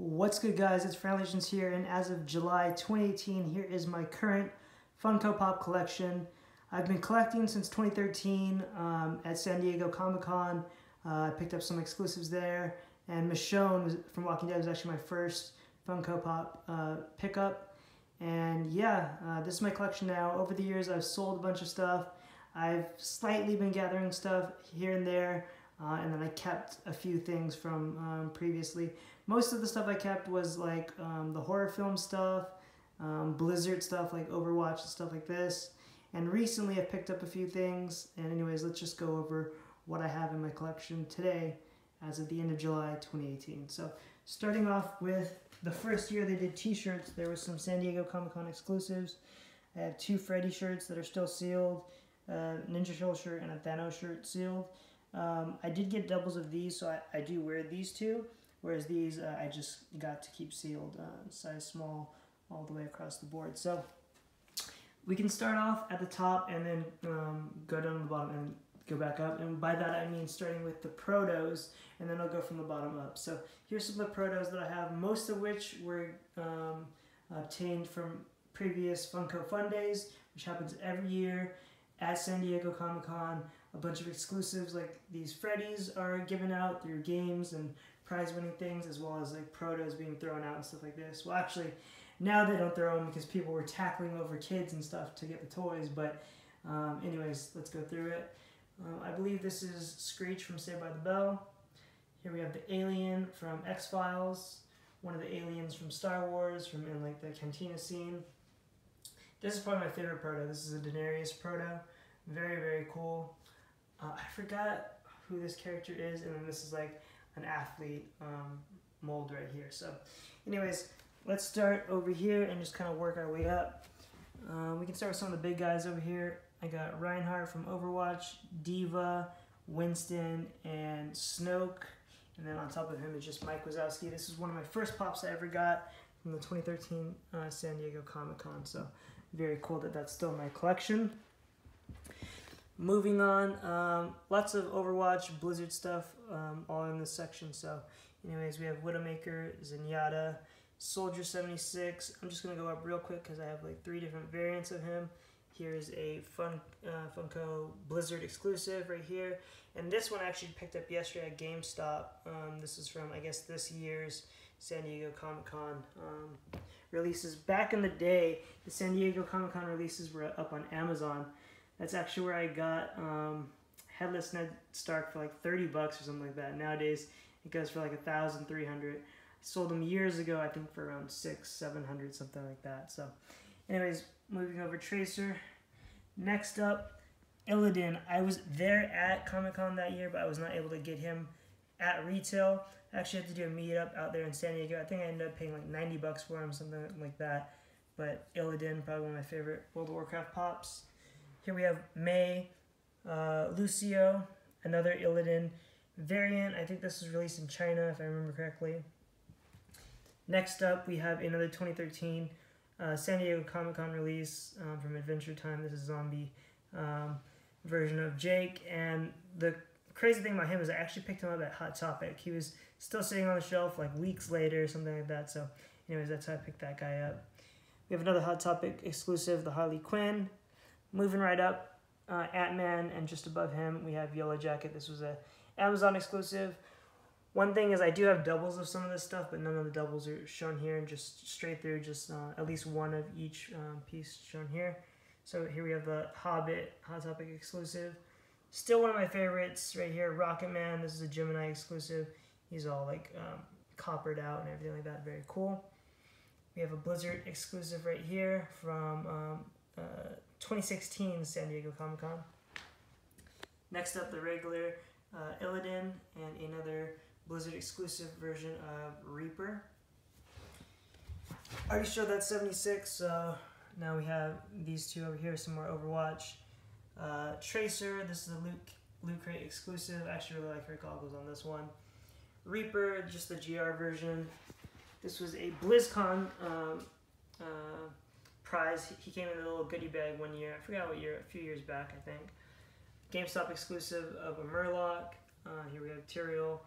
What's good, guys? It's Franalations here, and as of July 2018, here is my current Funko Pop collection. I've been collecting since 2013 at San Diego Comic-Con. I picked up some exclusives there, and Michonne from Walking Dead was actually my first Funko Pop pickup. And yeah, this is my collection now. Over the years, I've sold a bunch of stuff. I've slightly been gathering stuff here and there, and then I kept a few things from previously. Most of the stuff I kept was like the horror film stuff, Blizzard stuff like Overwatch and stuff like this. And recently I've picked up a few things. And anyways, let's just go over what I have in my collection today as of the end of July 2018. So starting off with the first year they did t-shirts, there was some San Diego Comic-Con exclusives. I have two Freddy shirts that are still sealed, a Ninja Turtle shirt and a Thanos shirt sealed. I did get doubles of these, so I do wear these two. Whereas these, I just got to keep sealed, size small, all the way across the board. So we can start off at the top and then go down to the bottom and go back up. And by that I mean starting with the Protos, and then I'll go from the bottom up. So here's some of the Protos that I have, most of which were obtained from previous Funko Fun Days, which happens every year at San Diego Comic-Con. A bunch of exclusives like these Freddys are given out through games and prize-winning things, as well as like Protos being thrown out and stuff like this. Well, actually, now they don't throw them because people were tackling over kids and stuff to get the toys. But anyways, let's go through it. I believe this is Screech from Saved by the Bell. Here we have the alien from X-Files, one of the aliens from Star Wars, from in like the cantina scene. This is probably my favorite Proto. This is a Daenerys Proto. Very, very cool. I forgot who this character is, and then this is like an athlete mold right here. So anyways, let's start over here and just kind of work our way up. We can start with some of the big guys over here. I got Reinhardt from Overwatch, Diva, Winston, and Snoke. And then on top of him is just Mike Wazowski. This is one of my first pops I ever got from the 2013 San Diego Comic-Con. So very cool that that's still in my collection. Moving on, lots of Overwatch, Blizzard stuff all in this section. So anyways, we have Widowmaker, Zenyatta, Soldier 76. I'm just going to go up real quick because I have like 3 different variants of him. Here's a Funko Blizzard exclusive right here. And this one I actually picked up yesterday at GameStop. This is from, I guess, this year's San Diego Comic-Con releases. Back in the day, the San Diego Comic-Con releases were up on Amazon. That's actually where I got Headless Ned Stark for like $30 or something like that. Nowadays, it goes for like $1,300. I sold them years ago, I think for around $600-700, something like that. So, anyways, moving over Tracer. Next up, Illidan. I was there at Comic-Con that year, but I was not able to get him at retail. I actually had to do a meetup out there in San Diego. I think I ended up paying like $90 for him, something like that. But Illidan, probably one of my favorite World of Warcraft pops. Here we have May, Lucio, another Illidan variant. I think this was released in China, if I remember correctly. Next up, we have another 2013 San Diego Comic-Con release from Adventure Time. This is a zombie version of Jake. And the crazy thing about him is I actually picked him up at Hot Topic. He was still sitting on the shelf like weeks later, something like that. So anyways, that's how I picked that guy up. We have another Hot Topic exclusive, the Harley Quinn. Moving right up, Ant-Man, and just above him we have Yellow Jacket. This was a Amazon exclusive. One thing is I do have doubles of some of this stuff, but none of the doubles are shown here, and just straight through, just at least one of each piece shown here. So here we have the Hobbit Hot Topic exclusive. Still one of my favorites right here, Rocket Man. This is a Gemini exclusive. He's all like coppered out and everything like that. Very cool. We have a Blizzard exclusive right here from 2016 San Diego Comic-Con. Next up, the regular Illidan and another Blizzard exclusive version of Reaper. I already showed that 76, so now we have these two over here, some more Overwatch. Tracer, this is a Loot Crate exclusive. I actually really like her goggles on this one. Reaper, just the GR version. This was a BlizzCon prize. He came in a little goodie bag one year. I forgot what year, a few years back, I think. GameStop exclusive of a Murloc. Here we have Tyrael,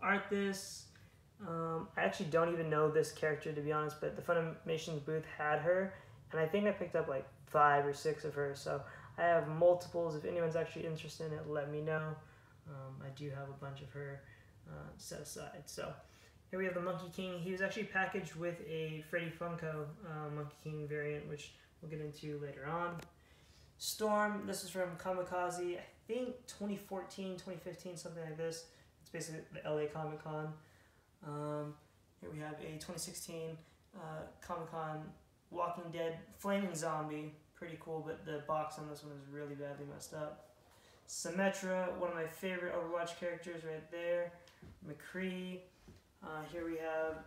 Arthas, I actually don't even know this character, to be honest, but the Funimations booth had her, and I think I picked up like 5 or 6 of her, so I have multiples. If anyone's actually interested in it, let me know. I do have a bunch of her set aside. So here we have the Monkey King. He was actually packaged with a Freddy Funko Monkey King variant, which we'll get into later on. Storm, this is from Kamikaze, I think 2014, 2015, something like this. It's basically the LA Comic Con. Here we have a 2016 Comic Con Walking Dead Flaming Zombie. Pretty cool, but the box on this one is really badly messed up. Symmetra, one of my favorite Overwatch characters right there. McCree. Here we have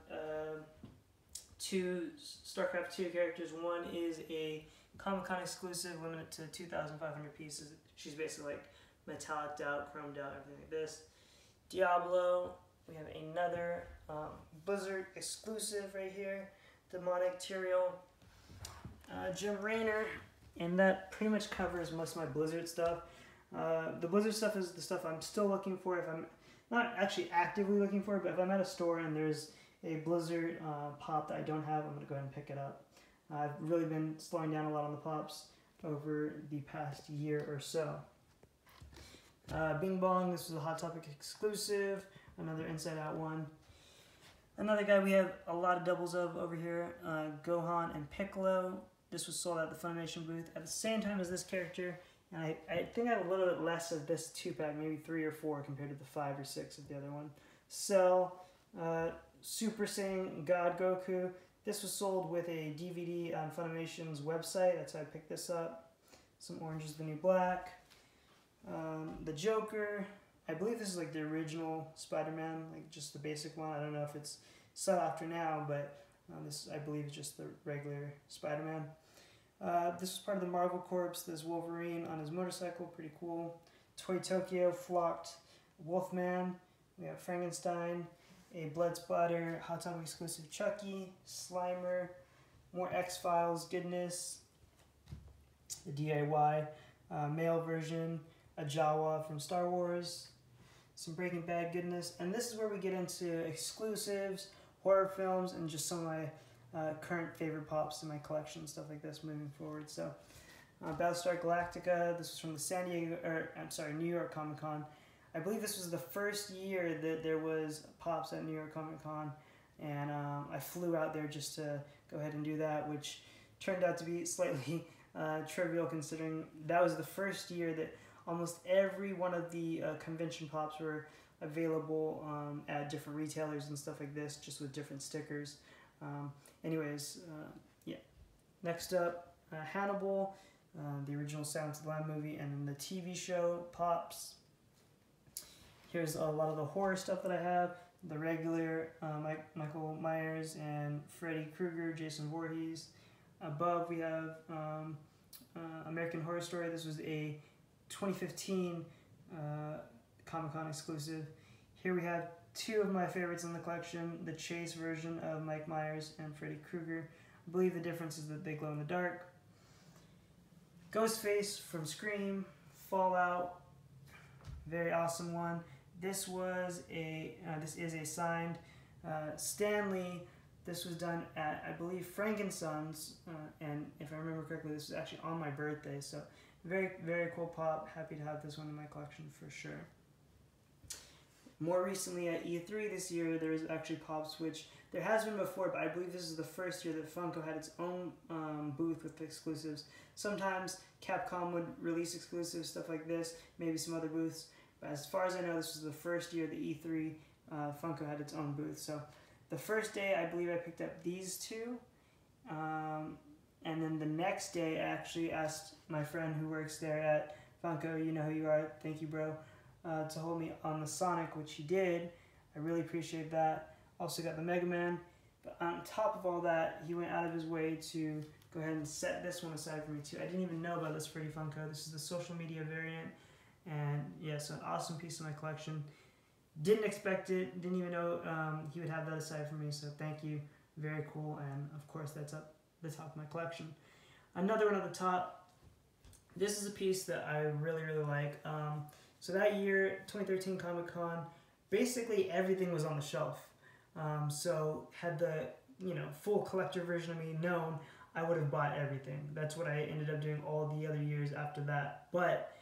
2 StarCraft 2 characters. One is a Comic-Con exclusive, limited to 2,500 pieces. She's basically like metalliced out, chromed out, everything like this. Diablo. We have another Blizzard exclusive right here. Demonic Tyrael. Jim Raynor. And that pretty much covers most of my Blizzard stuff. The Blizzard stuff is the stuff I'm still looking for. If I'm not actually actively looking for it, but if I'm at a store and there's a Blizzard pop that I don't have, I'm going to go ahead and pick it up. I've really been slowing down a lot on the pops over the past year or so. Bing Bong, this was a Hot Topic exclusive, another Inside Out one. Another guy we have a lot of doubles of over here, Gohan and Piccolo. This was sold at the Funimation booth at the same time as this character, and I think I have a little bit less of this 2-pack, maybe 3 or 4 compared to the 5 or 6 of the other one. Cell, Super Saiyan God Goku. This was sold with a DVD on Funimation's website. That's how I picked this up. Some Orange is the New Black. The Joker. I believe this is like the original Spider-Man, like just the basic one. I don't know if it's sought after now, but this I believe is just the regular Spider-Man. This was part of the Marvel Corps. There's Wolverine on his motorcycle, pretty cool. Toy Tokyo flocked Wolfman. We have Frankenstein. A Blood Splatter, Hot Topic exclusive Chucky, Slimer, more X-Files goodness, the DIY male version, a Jawa from Star Wars, some Breaking Bad goodness, and this is where we get into exclusives, horror films, and just some of my current favorite pops in my collection, stuff like this moving forward. So, Battlestar Galactica, this was from the New York Comic Con. I believe this was the first year that there was pops at New York Comic Con, and I flew out there just to go ahead and do that, which turned out to be slightly trivial considering that was the first year that almost every one of the convention pops were available at different retailers and stuff like this, just with different stickers. Yeah. Next up, Hannibal, the original Silence of the Lamb movie, and then the TV show pops. Here's a lot of the horror stuff that I have. The regular Michael Myers and Freddy Krueger, Jason Voorhees. Above we have American Horror Story. This was a 2015 Comic-Con exclusive. Here we have 2 of my favorites in the collection. The Chase version of Mike Myers and Freddy Krueger. I believe the difference is that they glow in the dark. Ghostface from Scream. Fallout. Very awesome one. This is a signed Stan Lee. This was done at, I believe, Frankenson's, and if I remember correctly, this was actually on my birthday. So very, very cool pop. Happy to have this one in my collection for sure. More recently at E3 this year, there was actually pops, which there has been before, but I believe this is the first year that Funko had its own booth with exclusives. Sometimes Capcom would release exclusives, stuff like this, maybe some other booths. But as far as I know, this was the first year that E3 Funko had its own booth. So the first day, I believe I picked up these 2. And then the next day, I actually asked my friend who works there at Funko, you know who you are, thank you bro, to hold me on the Sonic, which he did. I really appreciate that. Also got the Mega Man. But on top of all that, he went out of his way to go ahead and set this one aside for me too. I didn't even know about this Freddy Funko. This is the social media variant. And yeah, so an awesome piece of my collection. Didn't expect it, didn't even know he would have that aside for me, so thank you. Very cool, and of course that's up the top of my collection. Another one at the top, this is a piece that I really, really like. So that year, 2013 Comic Con, basically everything was on the shelf. So had the full collector version of me known, I would have bought everything. That's what I ended up doing all the other years after that. But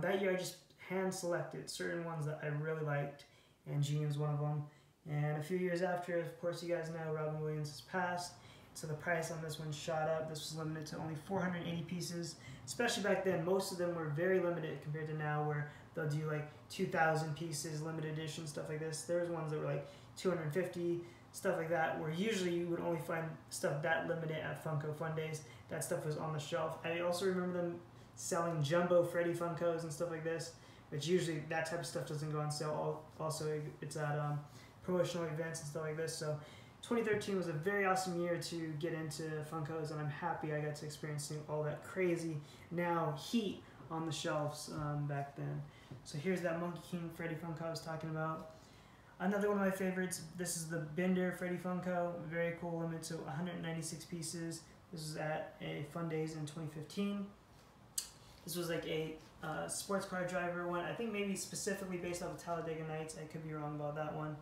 that year I just hand selected certain ones that I really liked, and Genie was one of them. And a few years after, of course, you guys know Robin Williams has passed, so the price on this one shot up. This was limited to only 480 pieces. Especially back then, most of them were very limited compared to now, where they'll do like 2,000 pieces, limited edition, stuff like this. There's ones that were like 250, stuff like that, where usually you would only find stuff that limited at Funko Fun Days. That stuff was on the shelf. I also remember them selling jumbo Freddy Funkos and stuff like this, which usually that type of stuff doesn't go on sale. Also, it's at promotional events and stuff like this. So 2013 was a very awesome year to get into Funkos, and I'm happy I got to experiencing all that crazy now heat on the shelves back then. So here's that Monkey King Freddy Funko I was talking about. Another one of my favorites, this is the Bender Freddy Funko. Very cool, limited to 196 pieces. This was at a Fun Days in 2015. This was like a sports car driver one. I think maybe specifically based off of Talladega Nights. I could be wrong about that one.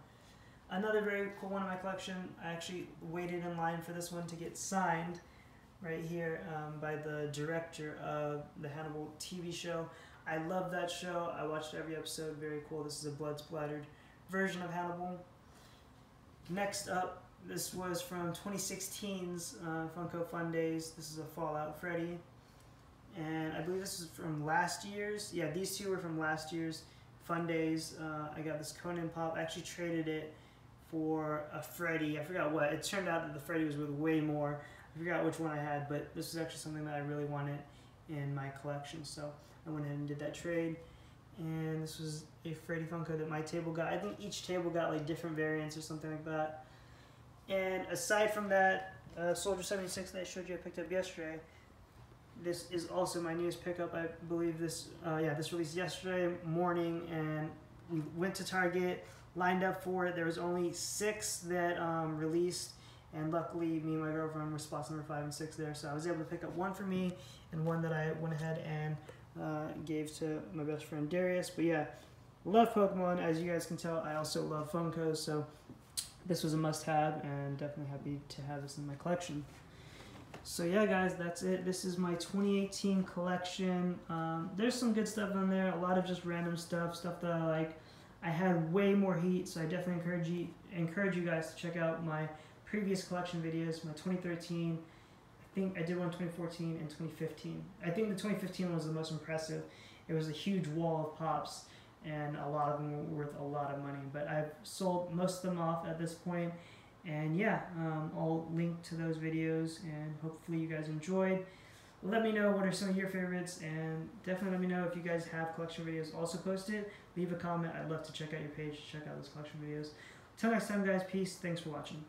Another very cool one in my collection, I actually waited in line for this one to get signed right here by the director of the Hannibal TV show. I love that show. I watched every episode. Very cool. This is a blood splattered version of Hannibal. Next up, this was from 2016's Funko Fun Days. This is a Fallout Freddy. And I believe this is from last year's. Yeah, these two were from last year's Fun Days. I got this Conan Pop. I actually traded it for a Freddy. I forgot what. It turned out that the Freddy was worth way more. I forgot which one I had, but this is actually something that I really wanted in my collection. So I went ahead and did that trade. And this was a Freddy Funko that my table got. I think each table got like different variants or something like that. And aside from that, Soldier 76 that I showed you I picked up yesterday, this is also my newest pickup. I believe this, this released yesterday morning, and we went to Target, lined up for it. There was only 6 that released, and luckily me and my girlfriend were spots number 5 and 6 there, so I was able to pick up one for me and one that I went ahead and gave to my best friend Darius. But yeah, love Pokemon. As you guys can tell, I also love Funkos, so this was a must-have, and definitely happy to have this in my collection. So yeah, guys, that's it. This is my 2018 collection. There's some good stuff in there, a lot of just random stuff that I like. I had way more heat, so I definitely encourage you guys to check out my previous collection videos, my 2013, I think I did one in 2014 and 2015. I think the 2015 one was the most impressive. It was a huge wall of pops, and a lot of them were worth a lot of money, but I've sold most of them off at this point. And yeah, I'll link to those videos, and hopefully you guys enjoyed. Let me know what are some of your favorites, and definitely let me know if you guys have collection videos also posted. Leave a comment. I'd love to check out your page, check out those collection videos. Until next time, guys, peace. Thanks for watching.